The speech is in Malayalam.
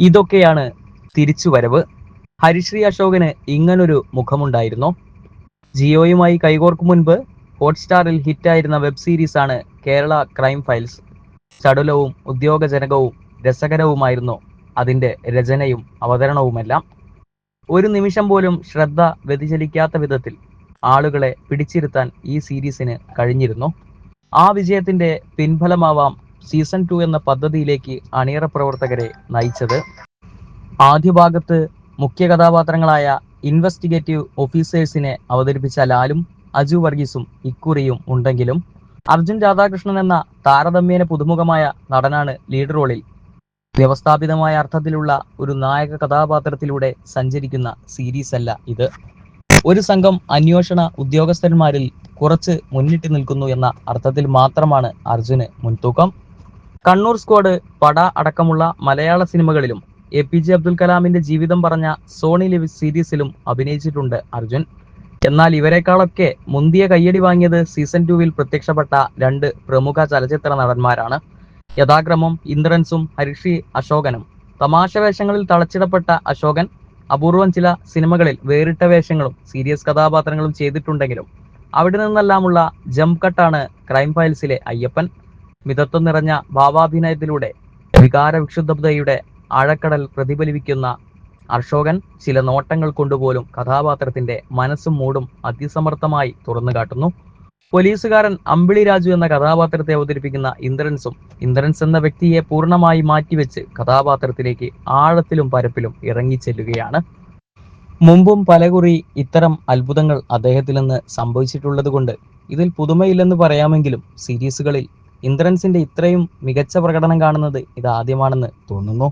ഇതൊക്കെയാണ് തിരിച്ചുവരവ്. ഹരിശ്രീ അശോകന് ഇങ്ങനൊരു മുഖമുണ്ടായിരുന്നോ? ജിയോയുമായി കൈകോർക്കും മുൻപ് ഹോട്ട്സ്റ്റാറിൽ ഹിറ്റായിരുന്ന വെബ് സീരീസാണ് കേരള ക്രൈം ഫയൽസ്. ചടുലവും ഉദ്യോഗജനകവും രസകരവുമായിരുന്നു അതിന്റെ രചനയും അവതരണവുമെല്ലാം. ഒരു നിമിഷം പോലും ശ്രദ്ധ വ്യതിചലിക്കാത്ത വിധത്തിൽ ആളുകളെ പിടിച്ചിരുത്താൻ ഈ സീരീസിന് കഴിഞ്ഞിരുന്നു. ആ വിജയത്തിന്റെ പിൻഫലമാവാം സീസൺ 2 എന്ന പദ്ധതിയിലേക്ക് അണിയറ പ്രവർത്തകരെ നയിച്ചത്. ആദ്യ ഭാഗത്ത് മുഖ്യ കഥാപാത്രങ്ങളായ ഇൻവെസ്റ്റിഗേറ്റീവ് ഓഫീസേഴ്സിനെ അവതരിപ്പിച്ച ലാലും അജു വർഗീസും ഇക്കുറിയും ഉണ്ടെങ്കിലും അർജുൻ രാധാകൃഷ്ണൻ എന്ന താരതമ്യേന പുതുമുഖമായ നടനാണ് ലീഡ് റോളിൽ. വ്യവസ്ഥാപിതമായ അർത്ഥത്തിലുള്ള ഒരു നായക കഥാപാത്രത്തിലൂടെ സഞ്ചരിക്കുന്ന സീരീസല്ല ഇത്. ഒരു സംഘം അന്വേഷണ ഉദ്യോഗസ്ഥന്മാരിൽ കുറച്ച് മുന്നിട്ട് നിൽക്കുന്നു എന്ന അർത്ഥത്തിൽ മാത്രമാണ് അർജുന് മുൻതൂക്കം. കണ്ണൂർ സ്ക്വാഡ്, പട അടക്കമുള്ള മലയാള സിനിമകളിലും APJ അബ്ദുൽ കലാമിന്റെ ജീവിതം പറഞ്ഞ സോണി ലിവ് സീരീസിലും അഭിനയിച്ചിട്ടുണ്ട് അർജുൻ. എന്നാൽ ഇവരെക്കാളൊക്കെ മുന്തിയ കയ്യടി വാങ്ങിയത് സീസൺ 2-വിൽ പ്രത്യക്ഷപ്പെട്ട 2 പ്രമുഖ ചലച്ചിത്ര നടന്മാരാണ്. യഥാക്രമം ഇന്ദ്രൻസും ഹരിശ്രീ അശോകനും. തമാശ വേഷങ്ങളിൽ തളച്ചിടപ്പെട്ട അശോകൻ അപൂർവം ചില സിനിമകളിൽ വേറിട്ട വേഷങ്ങളും സീരിയസ് കഥാപാത്രങ്ങളും ചെയ്തിട്ടുണ്ടെങ്കിലും അവിടെ നിന്നെല്ലാമുള്ള ജംപ് കട്ടാണ് ക്രൈം ഫയൽസിലെ അയ്യപ്പൻ. മിതത്വം നിറഞ്ഞ ഭാവാഭിനയത്തിലൂടെ വികാരവിക്ഷുബ്ധതയുടെ ആഴക്കടൽ പ്രതിഫലിപ്പിക്കുന്ന അശോകൻ ചില നോട്ടങ്ങൾ കൊണ്ടുപോലും കഥാപാത്രത്തിന്റെ മനസ്സും മൂടും അതിസമർത്ഥമായി തുറന്നുകാട്ടുന്നു. പോലീസുകാരൻ അമ്പിളി രാജു എന്ന കഥാപാത്രത്തെ അവതരിപ്പിക്കുന്ന ഇന്ദ്രൻസ് എന്ന വ്യക്തിയെ പൂർണ്ണമായി മാറ്റിവെച്ച് കഥാപാത്രത്തിലേക്ക് ആഴത്തിലും പരപ്പിലും ഇറങ്ങിച്ചെല്ലുകയാണ്. മുമ്പും പലകുറി ഇത്തരം അത്ഭുതങ്ങൾ അദ്ദേഹത്തിൽ നിന്ന് സംഭവിച്ചിട്ടുള്ളതുകൊണ്ട് ഇതിൽ പുതുമയില്ലെന്ന് പറയാമെങ്കിലും സീരീസുകളിൽ ഇന്ദ്രൻസിന്റെ ഇത്രയും മികച്ച പ്രകടനം കാണുന്നത് ഇതാദ്യമാണെന്ന് തോന്നുന്നു.